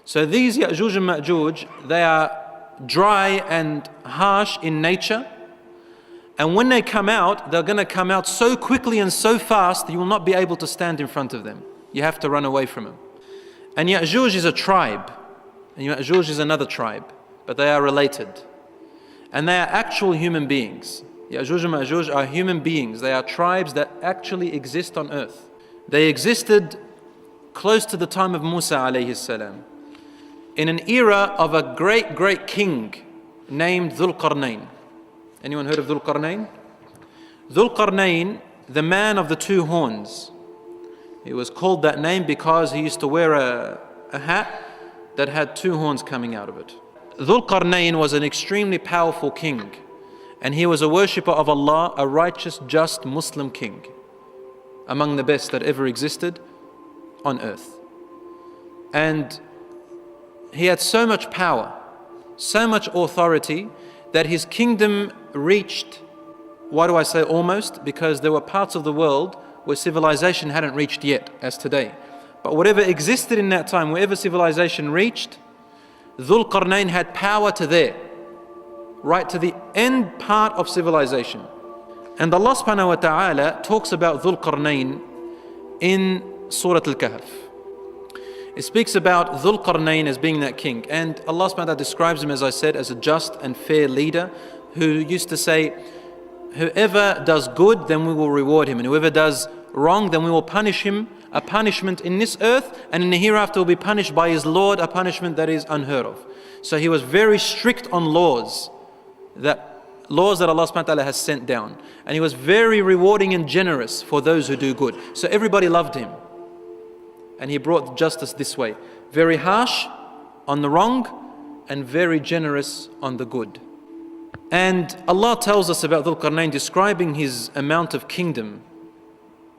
So these Ya'juj and Ma'juj, they are dry and harsh in nature. And when they come out, they're going to come out so quickly and so fast that you will not be able to stand in front of them. You have to run away from them. And Ya'juj is a tribe, and Ma'juj is another tribe, but they are related. And they are actual human beings. Ya'juj and Ma'juj are human beings. They are tribes that actually exist on earth. They existed close to the time of Musa alayhi salam, in an era of a great king named Zulkarnaen. Anyone heard of Zulkarnaen? Zulkarnaen, the man of the two horns. He was called that name because he used to wear a hat that had two horns coming out of it. Zulkarnaen was an extremely powerful king, and he was a worshipper of Allah, a righteous, just Muslim king, among the best that ever existed on earth. And he had so much power, so much authority, that his kingdom reached, why do I say almost? Because there were parts of the world where civilization hadn't reached yet, as today. But whatever existed in that time, wherever civilization reached, Zulkarnaen had power to there, right to the end part of civilization. And Allah subhanahu wa ta'ala talks about Zulkarnaen in Surah Al-Kahf. It speaks about Zulkarnaen as being that king. And Allah subhanahu wa ta'ala describes him, as I said, as a just and fair leader who used to say, whoever does good, then we will reward him. And whoever does wrong, then we will punish him a punishment in this earth, and in the hereafter will be punished by his Lord, a punishment that is unheard of. So he was very strict on laws that Allah subhanahu wa ta'ala has sent down. And he was very rewarding and generous for those who do good. So everybody loved him. And he brought justice this way. Very harsh on the wrong and very generous on the good. And Allah tells us about Zulkarnaen, describing his amount of kingdom,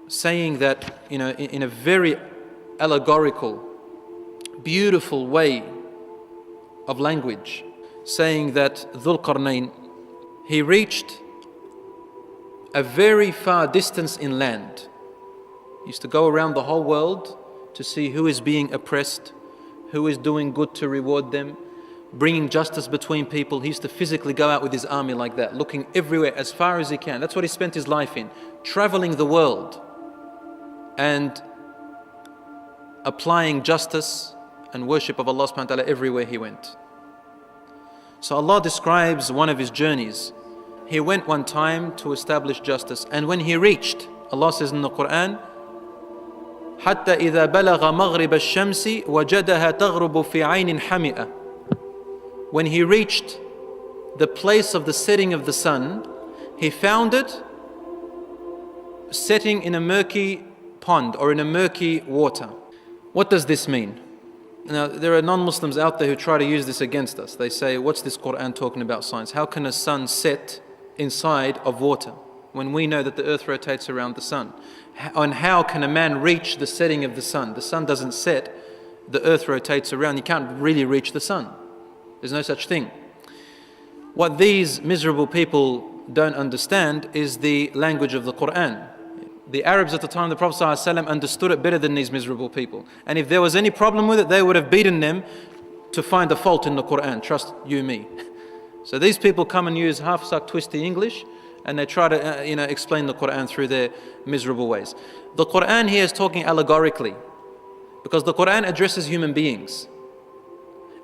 saying that, in a very allegorical, beautiful way of language, saying that Zulkarnaen, he reached a very far distance in land. He used to go around the whole world to see who is being oppressed, who is doing good to reward them, bringing justice between people. He used to physically go out with his army like that, looking everywhere as far as he can. That's what he spent his life in, traveling the world and applying justice and worship of Allah subhanahu wa ta'ala everywhere he went. So Allah describes one of his journeys. He went one time to establish justice, and when he reached, Allah says in the Quran, حتى إذا بلغ مغرب الشمس وجدها تغرب في عين حمئة. When he reached the place of the setting of the sun, he found it setting in a murky pond or in a murky water. What does this mean? Now, there are non-Muslims out there who try to use this against us. They say, what's this Quran talking about science? How can a sun set inside of water when we know that the earth rotates around the sun? And how can a man reach the setting of the sun? The sun doesn't set, the earth rotates around. You can't really reach the sun. There's no such thing. What these miserable people don't understand is the language of the Quran. The Arabs at the time of the Prophet ﷺ understood it better than these miserable people. And if there was any problem with it, they would have beaten them to find a fault in the Quran. Trust you me. So these people come and use half-sucked, twisty English, and they try to explain the Quran through their miserable ways. The Quran here is talking allegorically, because the Quran addresses human beings.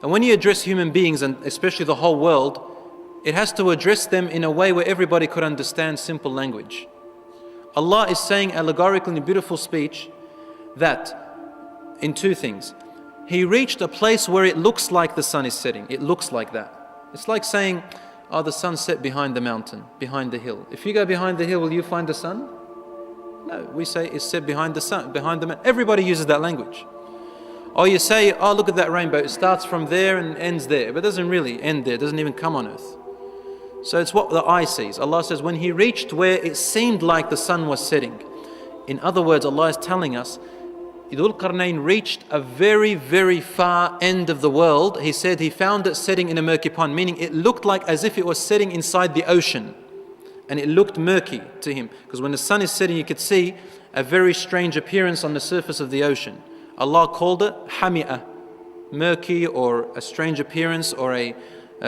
And when you address human beings, and especially the whole world, it has to address them in a way where everybody could understand simple language. Allah is saying allegorically in a beautiful speech that in two things. He reached a place where it looks like the sun is setting. It looks like that. It's like saying, oh, the sun set behind the mountain, behind the hill. If you go behind the hill, will you find the sun? No, we say it's set behind the sun, behind the mountain. Everybody uses that language. Or you say, oh, look at that rainbow. It starts from there and ends there. But it doesn't really end there. It doesn't even come on earth. So it's what the eye sees. Allah says, when he reached where it seemed like the sun was setting. In other words, Allah is telling us, Zulkarnaen reached a very, very far end of the world. He said he found it setting in a murky pond, meaning it looked like as if it was setting inside the ocean. And it looked murky to him. Because when the sun is setting, you could see a very strange appearance on the surface of the ocean. Allah called it Hami'ah. murky or a strange appearance or a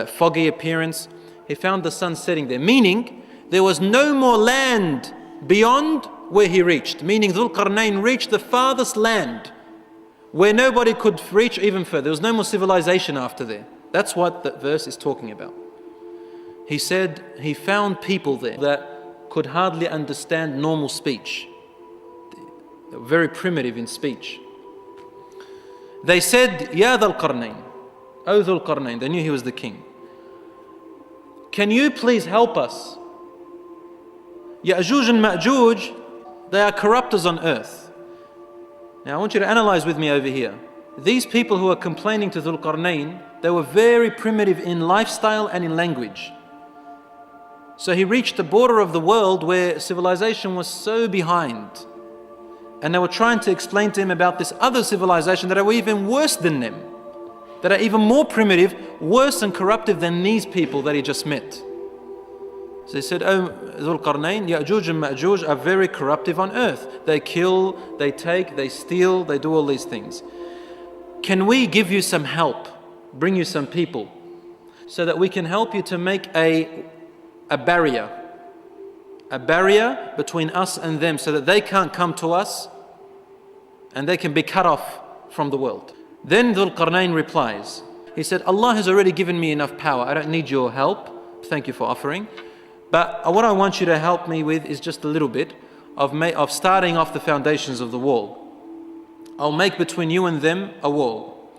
foggy appearance. He found the sun setting there, meaning there was no more land beyond where he reached, meaning Zulkarnaen reached the farthest land where nobody could reach even further. There was no more civilization after there. That's what that verse is talking about. He said he found people there that could hardly understand normal speech. They were very primitive in speech. They said, Ya Zulkarnaen, O Zulkarnaen, they knew he was the king. Can you please help us? Ya'juj and Ma'juj, they are corruptors on earth. Now I want you to analyze with me over here. These people who are complaining to Zulkarnaen, they were very primitive in lifestyle and in language. So he reached the border of the world where civilization was so behind. And they were trying to explain to him about this other civilization that are even worse than them, that are even more primitive, worse and corruptive than these people that he just met. So he said, Oh Zulkarnaen, Ya'juj and Ma'juj are very corruptive on earth. They kill, they take, they steal, they do all these things. Can we give you some help, bring you some people, so that we can help you to make a barrier between us and them, so that they can't come to us and they can be cut off from the world. Then Zulkarnaen replies, he said, Allah has already given me enough power. I don't need your help. Thank you for offering. But what I want you to help me with is just a little bit of starting off the foundations of the wall. I'll make between you and them a wall.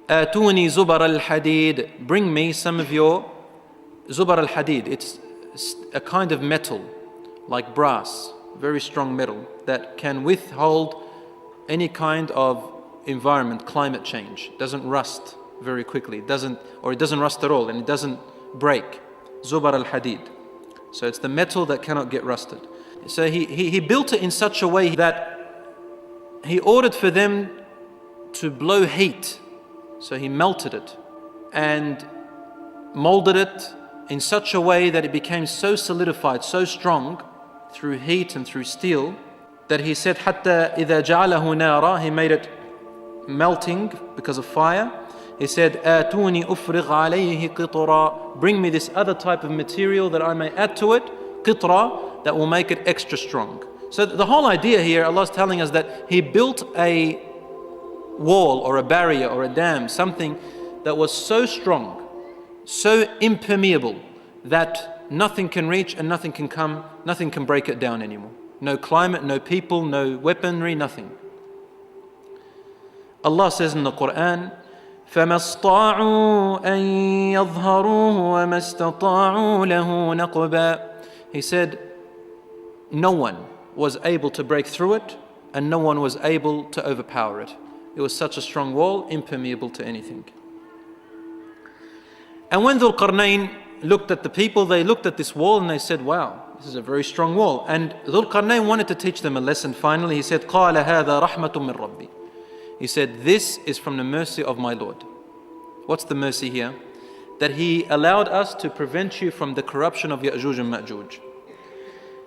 Atuni zubar al-hadid. Bring me some of your zubar al-hadid. It's a kind of metal, like brass, very strong metal, that can withhold any kind of environment, climate change. It doesn't rust very quickly. It doesn't rust at all, and it doesn't break. Zubar al-hadid. So it's the metal that cannot get rusted. So he built it in such a way that he ordered for them to blow heat. So he melted it and molded it in such a way that it became so solidified, so strong through heat and through steel, that he said, حَتَّى إِذَا جَعَلَهُ نَارًا, he made it melting because of fire. He said, آتوني أفرغ عليه قطرا. Bring me this other type of material that I may add to it, قطرا, that will make it extra strong. So the whole idea here, Allah is telling us that He built a wall or a barrier or a dam, something that was so strong, so impermeable, that nothing can reach and nothing can come, nothing can break it down anymore. No climate, no people, no weaponry, nothing. Allah says in the Quran, فَمَا اسْطَاعُوا أَن يَظْهَرُوهُ وَمَا اسْتَطَاعُوا لَهُ نَقْبًا. He said, no one was able to break through it and no one was able to overpower it. It was such a strong wall, impermeable to anything. And when Zulkarnaen looked at the people, they looked at this wall and they said, wow, this is a very strong wall. And Zulkarnaen wanted to teach them a lesson. Finally, he said, قَالَ هَذَا رَحْمَةٌ مِّن رَبِّي. He said, this is from the mercy of my Lord. What's the mercy here? That He allowed us to prevent you from the corruption of Ya'juj and Ma'juj.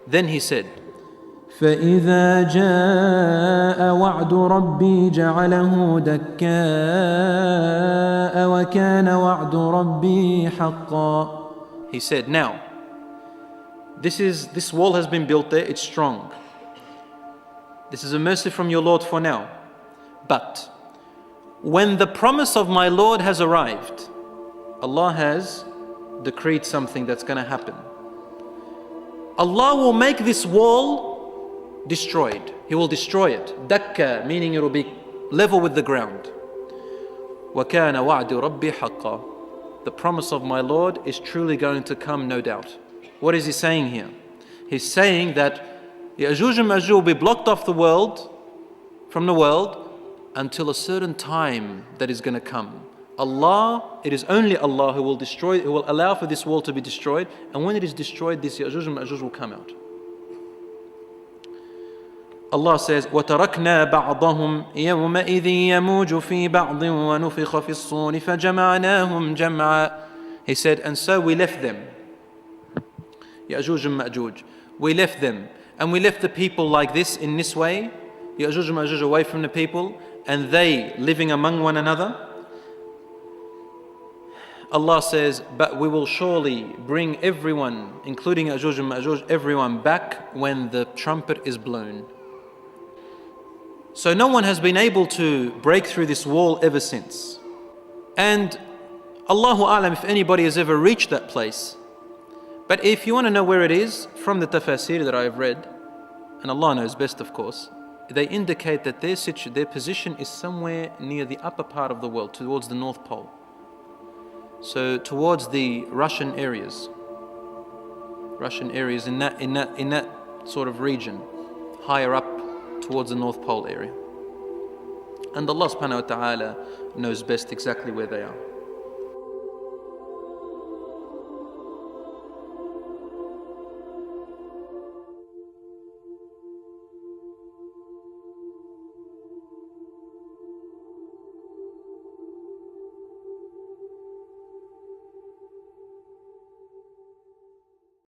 Then he said, فَإِذَا جَاءَ وَعْدُ رَبِّي جَعَلَهُ دَكَّاءَ وَكَانَ وَعْدُ رَبِّي حَقًّا. He said, now, this wall has been built there, it's strong. This is a mercy from your Lord for now. But when the promise of my Lord has arrived, Allah has decreed something that's going to happen. Allah will make this wall destroyed. He will destroy it. Dakka, meaning it will be level with the ground. وَكَانَ وَعْدُ رَبِّي حَقًّا. The promise of my Lord is truly going to come, no doubt. What is he saying here? He's saying that Ya'juj and Ma'juj will be blocked off the world, from the world, until a certain time that is going to come. Allah, it is only Allah who will destroy, who will allow for this wall to be destroyed, and when it is destroyed, this Ya'juj and Ma'juj will come out. Allah says, وَتَرَكْنَا بَعْضَهُمْ يَوْمَئِذٍ يَمُوجُ فِي بَعْضٍ وَنُفِخَ فِي الصُّورِ فَجَمَعْنَاهُمْ جَمْعًا. He said, and so we left them, Ya'juj and Ma'juj. We left them, and we left the people like this, in this way, Ya'juj and Ma'juj away from the people, and they living among one another. Allah says, but we will surely bring everyone, including Ya'juj and Ma'juj, everyone back when the trumpet is blown. So no one has been able to break through this wall ever since. And Allahu A'lam if anybody has ever reached that place. But if you want to know where it is, from the tafasir that I have read, and Allah knows best of course, they indicate that their position is somewhere near the upper part of the world, towards the North Pole. So towards the Russian areas in that sort of region, higher up towards the North Pole area. And Allah subhanahu wa ta'ala knows best exactly where they are.